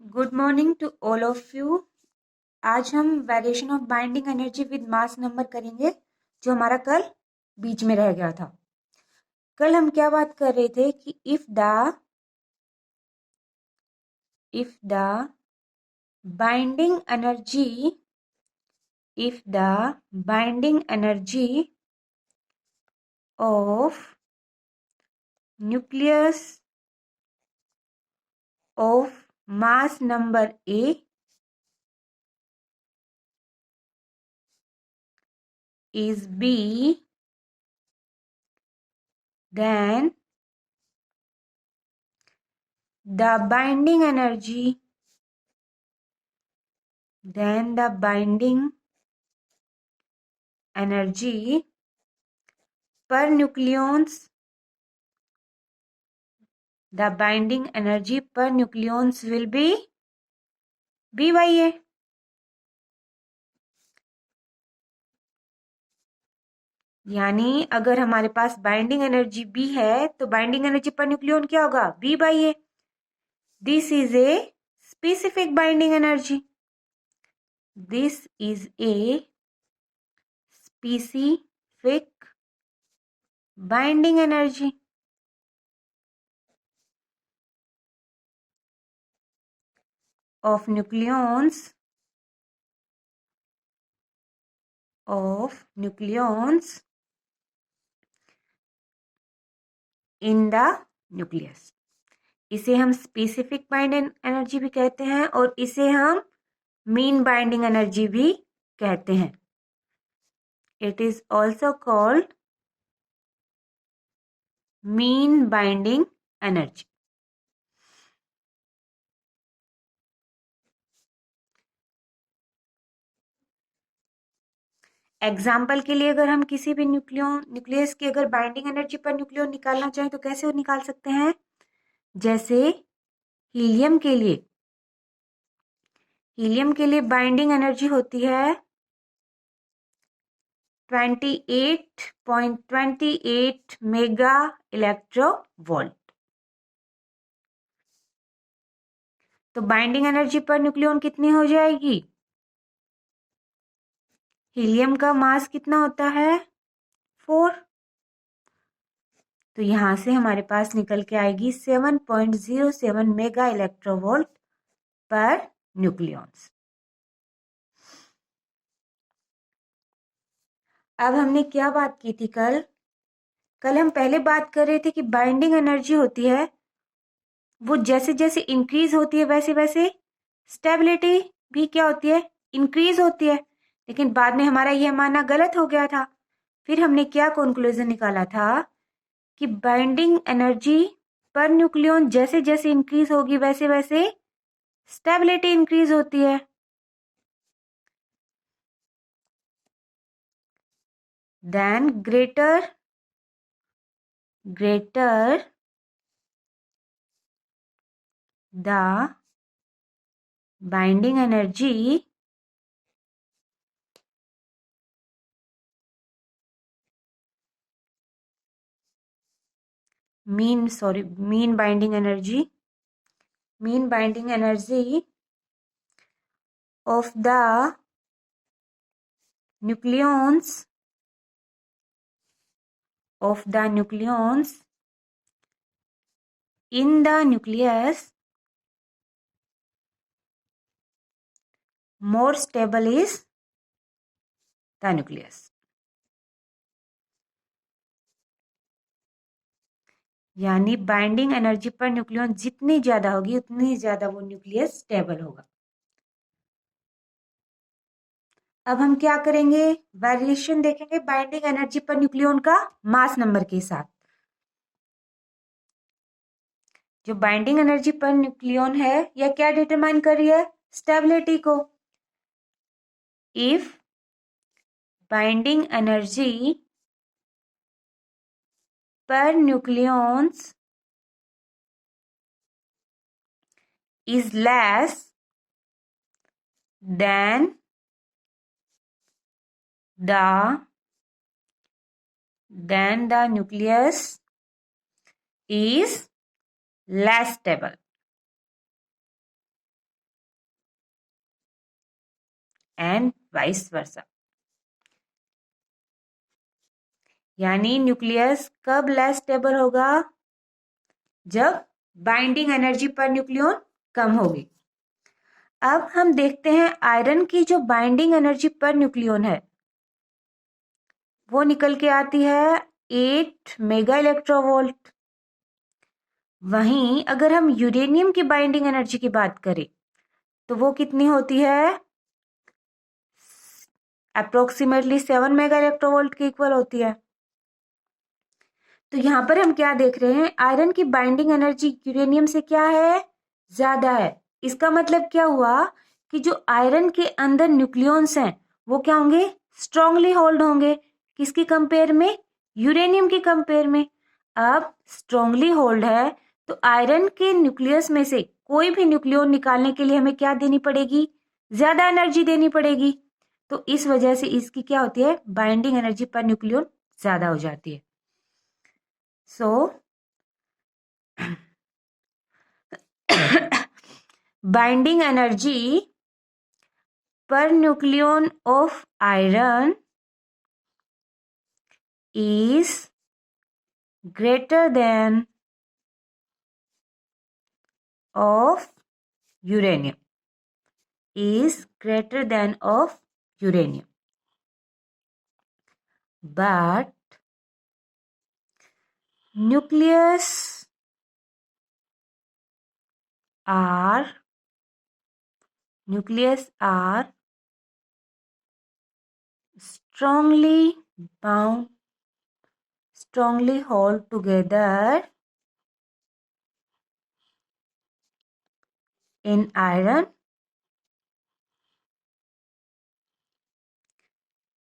Good morning to all of you. आज हम variation of binding energy with mass number करेंगे, जो हमारा कल बीच में रह गया था। कल हम क्या बात कर रहे थे कि if the binding energy if the binding energy of nucleus of mass number A is B, then the binding energy per nucleons will be B by A. यानी अगर हमारे पास बाइंडिंग एनर्जी B है तो बाइंडिंग एनर्जी पर न्यूक्लियन क्या होगा? B by A. This is a specific binding energy. This is a specific binding energy of nucleons in the nucleus. इसे हम specific binding energy भी कहते हैं और इसे हम मीन बाइंडिंग एनर्जी भी कहते हैं. It is also called mean binding energy. Example के लिए अगर हम किसी भी न्यूक्लियस की अगर बाइंडिंग एनर्जी पर न्यूक्लियन निकालना चाहें तो कैसे वो निकाल सकते हैं? जैसे हीलियम के लिए बाइंडिंग एनर्जी होती है 28.28 मेगा इलेक्ट्रोवोल्ट. तो बाइंडिंग एनर्जी पर न्यूक्लियन कितनी हो जाएगी? हीलियम का मास कितना होता है? 4. तो यहां से हमारे पास निकल के आएगी 7.07 मेगा इलेक्ट्रोवोल्ट पर न्यूक्लियॉन्स. अब हमने क्या बात की थी कल हम पहले बात कर रहे थे कि बाइंडिंग एनर्जी होती है वो जैसे जैसे इंक्रीज होती है वैसे वैसे स्टेबिलिटी भी क्या होती है? इंक्रीज होती है. लेकिन बाद में हमारा यह मानना गलत हो गया था. फिर हमने क्या कंक्लूजन निकाला था कि बाइंडिंग एनर्जी पर न्यूक्लियन जैसे जैसे इंक्रीज होगी वैसे वैसे स्टेबिलिटी इंक्रीज होती है. Then greater the binding energy mean binding energy of the nucleons in the nucleus, more stable is the nucleus. यानी बाइंडिंग एनर्जी पर न्यूक्लियन जितनी ज्यादा होगी उतनी ज्यादा वो न्यूक्लियस स्टेबल होगा. अब हम क्या करेंगे? वेरिएशन देखेंगे बाइंडिंग एनर्जी पर न्यूक्लियन का मास नंबर के साथ. जो बाइंडिंग एनर्जी पर न्यूक्लियन है यह क्या डिटरमाइन कर रही है? स्टेबिलिटी को. If binding energy per nucleons is less than the nucleus is less stable. And vice versa. यानी न्यूक्लियस कब लेस स्टेबल होगा? जब बाइंडिंग एनर्जी पर न्यूक्लियन कम होगी। अब हम देखते हैं आयरन की जो बाइंडिंग एनर्जी पर न्यूक्लियन है वो निकल के आती है 8 मेगा इलेक्ट्रोवोल्ट। वहीं अगर हम यूरेनियम की बाइंडिंग एनर्जी की बात करें तो वो कितनी होती है? अप्रोक्सीमेटली 7 मेगा इलेक्ट्रोवोल्ट के इक्वल होती है। तो यहां पर हम क्या देख रहे हैं? आयरन की बाइंडिंग एनर्जी यूरेनियम से क्या है? ज्यादा है। इसका मतलब क्या हुआ कि जो आयरन के अंदर न्यूक्लियॉन्स हैं वो क्या होंगे? स्ट्रांगली होल्ड होंगे। किसकी कंपेयर में? यूरेनियम की कंपेयर में। अब स्ट्रांगली होल्ड है तो आयरन के न्यूक्लियस में से कोई भी न्यूक्लियॉन निकालने के लिए हमें क्या देनी पड़ेगी? ज्यादा एनर्जी देनी पड़ेगी। तो इस वजह से इसकी क्या होती है? बाइंडिंग एनर्जी पर न्यूक्लियॉन ज्यादा हो जाती है। So binding energy per nucleon of iron is greater than of uranium, is greater than of uranium, but nucleus are strongly bound, strongly held together in iron,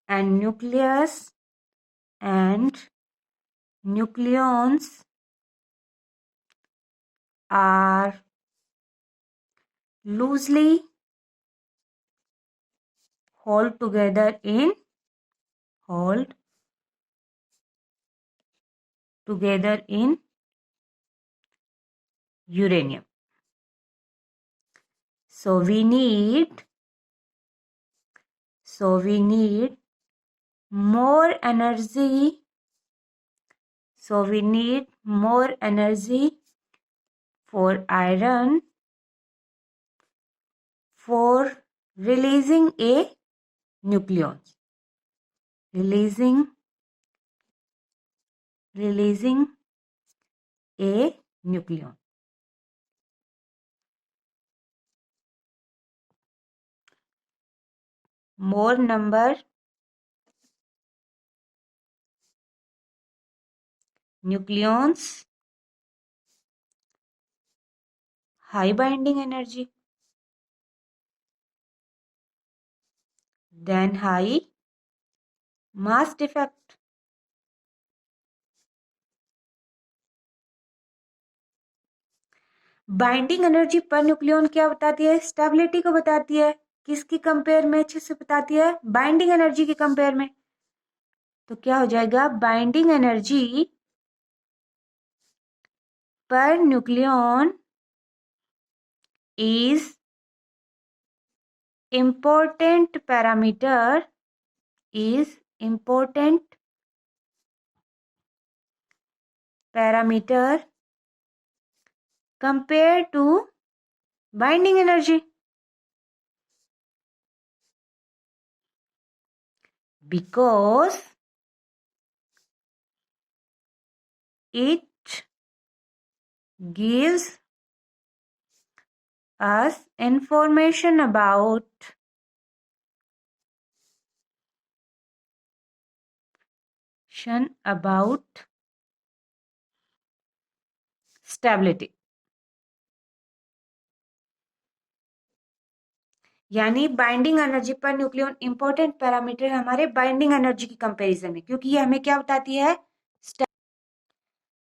and nucleus and nucleons are loosely held together in uranium. So we need more energy. So we need more energy for iron for releasing a nucleon. Releasing a nucleon. More number nucleons, high binding energy, then high mass defect. Binding energy per nucleon क्या बताती है? Stability को बताती है। किसकी compare में अच्छे से बताती है? बाइंडिंग एनर्जी की कंपेयर में। तो क्या हो जाएगा? Binding energy per nucleon is important parameter compared to binding energy, because it gives us information about stability. यानी binding energy per nucleon important parameter है हमारे बाइंडिंग एनर्जी की कंपैरिजन में, क्योंकि ये हमें क्या बताती है?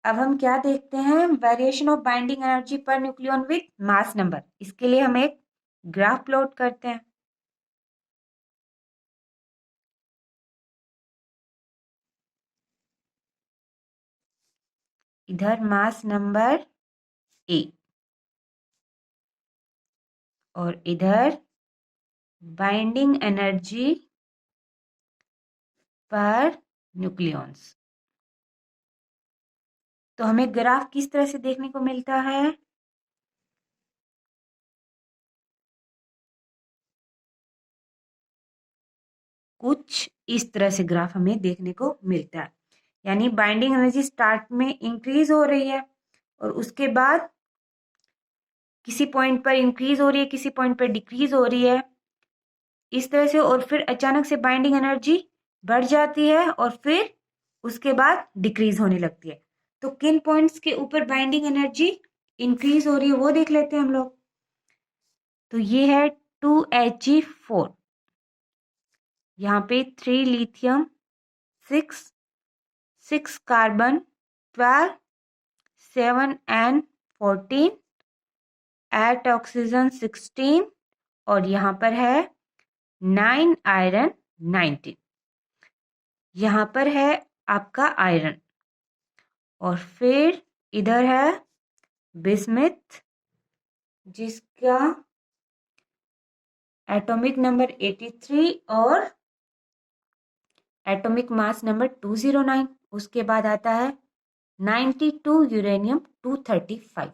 अब हम क्या देखते हैं? Variation of binding energy per nucleon with mass number. इसके लिए हम एक ग्राफ प्लॉट करते हैं। इधर मास नंबर ए और इधर बाइंडिंग एनर्जी पर न्यूक्लियॉन्स। तो हमें ग्राफ किस तरह से देखने को मिलता है? कुछ इस तरह से ग्राफ हमें देखने को मिलता है। यानी बाइंडिंग एनर्जी स्टार्ट में इंक्रीज हो रही है और उसके बाद किसी पॉइंट पर इंक्रीज हो रही है, किसी पॉइंट पर डिक्रीज हो रही है, इस तरह से। और फिर अचानक से बाइंडिंग एनर्जी बढ़ जाती है और फिर उसके बाद डिक्रीज होने लगती है। तो किन पॉइंट्स के ऊपर बाइंडिंग एनर्जी इंक्रीज हो रही है वो देख लेते हैं हम लोग। तो ये है 2He4, यहाँ पे 3 लिथियम 6 कार्बन 12 7N14 8 ऑक्सीजन 16 और यहाँ पर है 9 आयरन 19। यहाँ पर है आपका आयरन और फिर इधर है बिस्मिथ जिसका एटॉमिक नंबर 83 और एटॉमिक मास नंबर 209। उसके बाद आता है 92 यूरेनियम 235।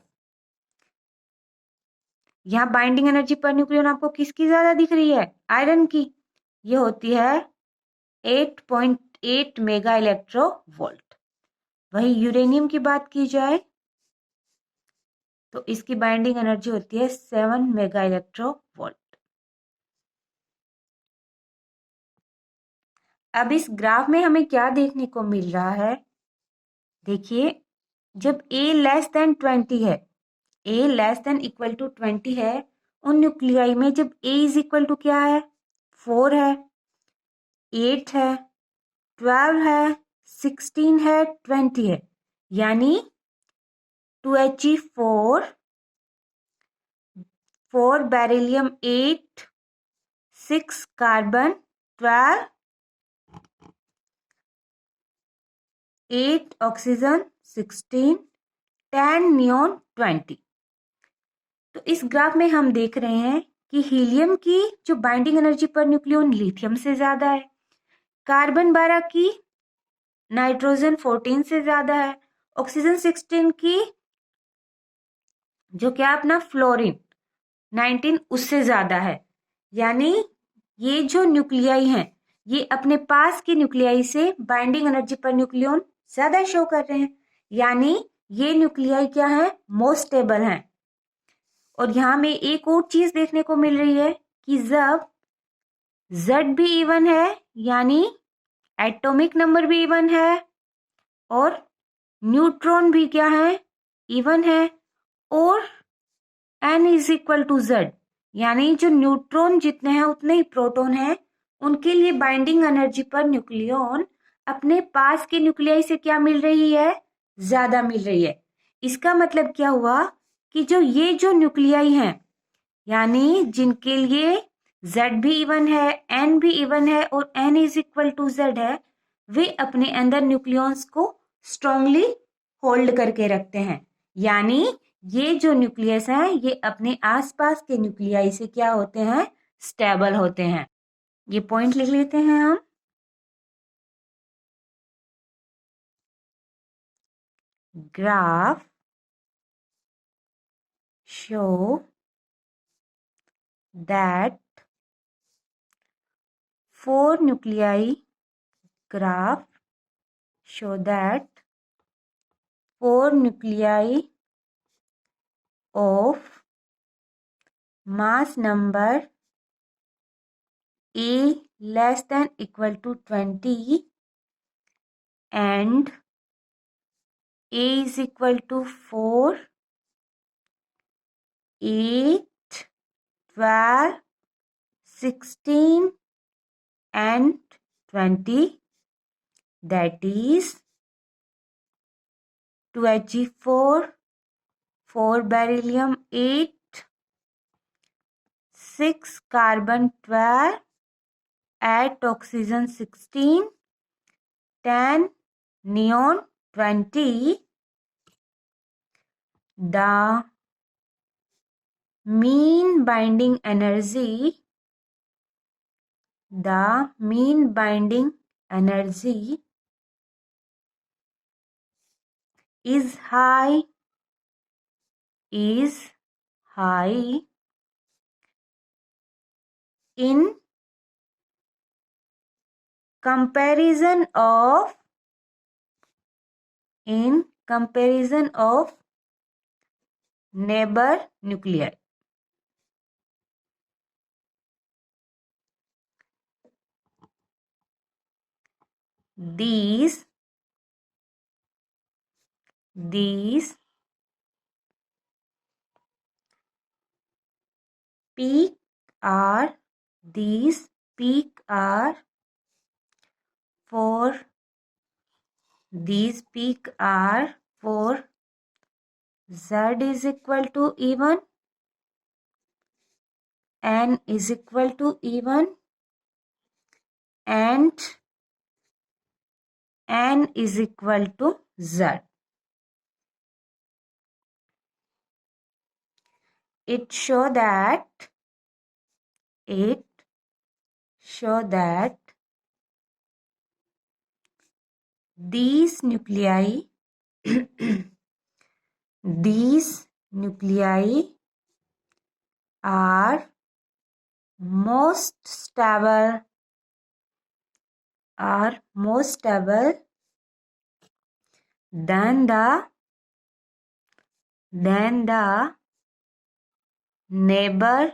यहाँ बाइंडिंग एनर्जी पर न्यूक्लियन आपको किसकी ज्यादा दिख रही है? आयरन की। ये होती है 8.8 मेगा इलेक्ट्रो वोल्ट। वही यूरेनियम की बात की जाए तो इसकी बाइंडिंग एनर्जी होती है 7 मेगा इलेक्ट्रो वोल्ट। अब इस ग्राफ में हमें क्या देखने को मिल रहा है? देखिए, जब A लेस देन 20 है, A less than equal to 20 है, उन न्यूक्लियाई में जब A इज इक्वल टू क्या है? 4 है, 8 है, 12 है, 16 है, 20 है, यानी 2He4 4 beryllium 8 6 carbon 12 8 oxygen 16 10 neon 20। तो इस ग्राफ में हम देख रहे हैं कि हीलियम की जो binding energy per nucleon lithium से ज्यादा है, कार्बन 12 की नाइट्रोजन 14 से ज्यादा है, ऑक्सीजन 16 की जो क्या अपना फ्लोरीन 19 उससे ज्यादा है। यानी ये जो न्यूक्लियाई हैं ये अपने पास के न्यूक्लियाई से बाइंडिंग एनर्जी पर न्यूक्लियन ज्यादा शो कर रहे हैं। यानी ये न्यूक्लियाई क्या है? मोस्ट स्टेबल हैं। और यहां में एक और चीज देखने को मिल रही है कि जब Z भी इवन है यानी एटॉमिक नंबर भी इवन है और न्यूट्रॉन भी क्या है? इवन है और N is equal to Z, यानी जो न्यूट्रॉन जितने हैं उतने ही प्रोटॉन हैं, उनके लिए बाइंडिंग एनर्जी पर न्यूक्लियन अपने पास के न्यूक्लियाई से क्या मिल रही है? ज्यादा मिल रही है। इसका मतलब क्या हुआ कि ये जो न्यूक्लियाई हैं यानी जिनके लिए Z भी इवन है, N भी इवन है और N is equal to Z है, वे अपने अंदर न्यूक्लियॉन्स को स्ट्रांगली होल्ड करके रखते हैं। यानी ये जो न्यूक्लियस हैं ये अपने आसपास के न्यूक्लियाई से क्या होते हैं? स्टेबल होते हैं। ये पॉइंट लिख लेते हैं हम। Graph show that 4 nuclei graph show that 4 nuclei of mass number A less than equal to 20 and A is equal to 4, 8, 12, 16 and 20, that is 2He4, 4 beryllium 8, 6 carbon 12, 8 oxygen 16, 10 neon 20. The mean binding energy the mean binding energy is high in comparison of neighbor nuclei. These peak are for Z is equal to even, N is equal to even, and N is equal to Z. It show that these nuclei are most stable than the neighbor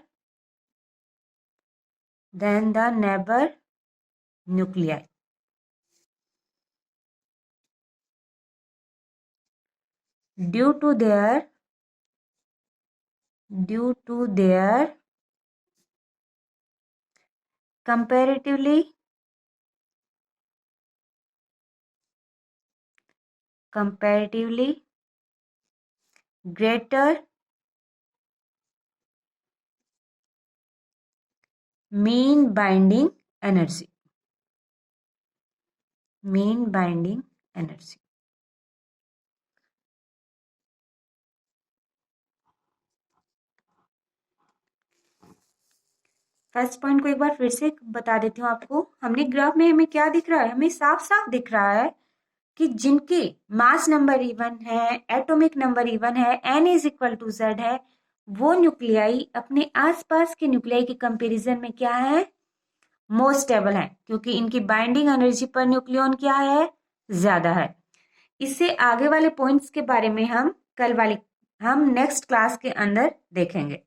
nuclei. Due to their comparatively greater mean binding energy. First point को एक बार फिर से बता देती हूँ आपको. हमने graph में हमें क्या दिख रहा है? हमें साफ साफ दिख रहा है कि जिनके मास नंबर इवन है, एटॉमिक नंबर इवन है, n is equal to z है, वो न्यूक्लियाई अपने आसपास के न्यूक्लियाई के कंपैरिजन में क्या है? मोस्ट स्टेबल है, क्योंकि इनकी बाइंडिंग एनर्जी पर न्यूक्लियन क्या है? ज्यादा है. इससे आगे वाले पॉइंट्स के बारे में हम नेक्स्ट क्लास के अंदर देखेंगे.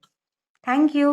Thank you.